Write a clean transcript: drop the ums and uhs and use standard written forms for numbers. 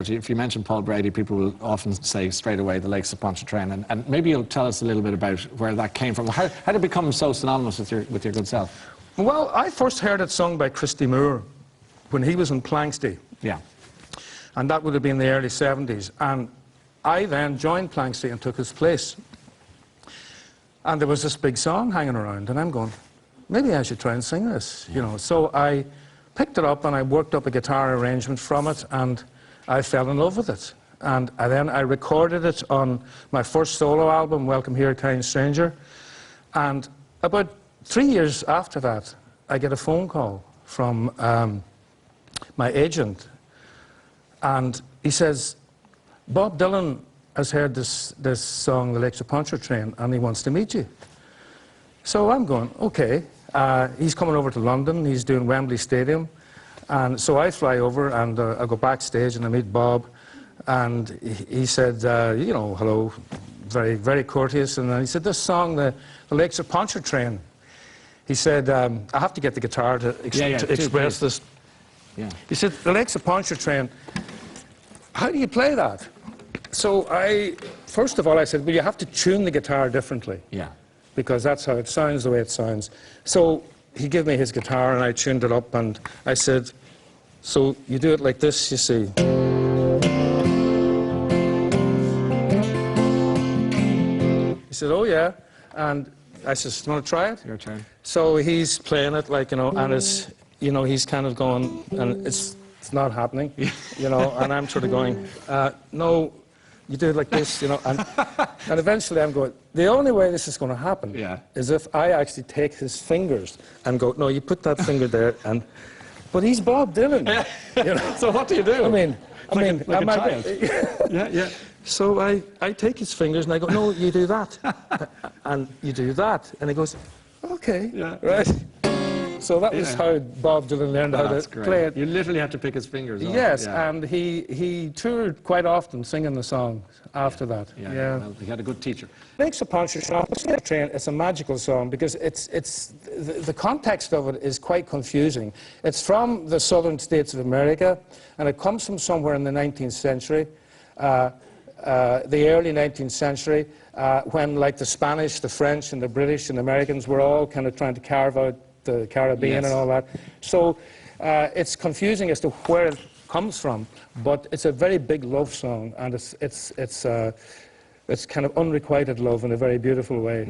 If you mention Paul Brady, people will often say straight away the Lakes of Pontchartrain, and maybe you'll tell us a little bit about where that came from. How did it become so synonymous with your good self? Well, I first heard it sung by Christy Moore when he was in Planksty. Yeah. And that would have been the early 70s. And I then joined Planksty and took his place. And there was this big song hanging around, and I'm going, maybe I should try and sing this, you know. So I picked it up and I worked up a guitar arrangement from it, and I fell in love with it. And then I recorded it on my first solo album, Welcome Here, Kind Stranger. And about 3 years after that, I get a phone call from my agent. And he says, Bob Dylan has heard this song, The Lakes of Pontchartrain, and he wants to meet you. So I'm going, okay. He's coming over to London. He's doing Wembley Stadium. And so I fly over, and I go backstage, and I meet Bob. And he said, you know, hello, very, very courteous. And then he said, this song, the Lakes of Pontchartrain. He said, I have to get the guitar to express this. Yeah. He said, the Lakes of Pontchartrain, how do you play that? So first of all, I said, well, you have to tune the guitar differently. Yeah. Because that's how it sounds, the way it sounds. So he gave me his guitar, and I tuned it up, and I said, so you do it like this, you see. He said, oh, yeah. And I said, do you want to try it? Your turn. So he's playing it, like, you know, and it's, you know, he's kind of going, and it's not happening, you know, and I'm sort of going, no, you do it like this, you know, and eventually I'm going, the only way this is going to happen is if I actually take his fingers and go, no, you put that finger there, and, but he's Bob Dylan, you know. So what do you do? I mean, like a child. Yeah. So I take his fingers and I go, no, you do that, and you do that, and he goes, okay, right. So that was how Bob Dylan learned how to play it. You literally had to pick his fingers off. Yes, and he toured quite often singing the songs after that. Yeah. Well, he had a good teacher. Lakes of Pontchartrain, it's a magical song because the context of it is quite confusing. It's from the southern states of America, and it comes from somewhere in the 19th century, the early 19th century, when, like, the Spanish, the French, and the British and the Americans were all kind of trying to carve out the Caribbean and all that. So it's confusing as to where it comes from, but it's a very big love song, and it's kind of unrequited love in a very beautiful way.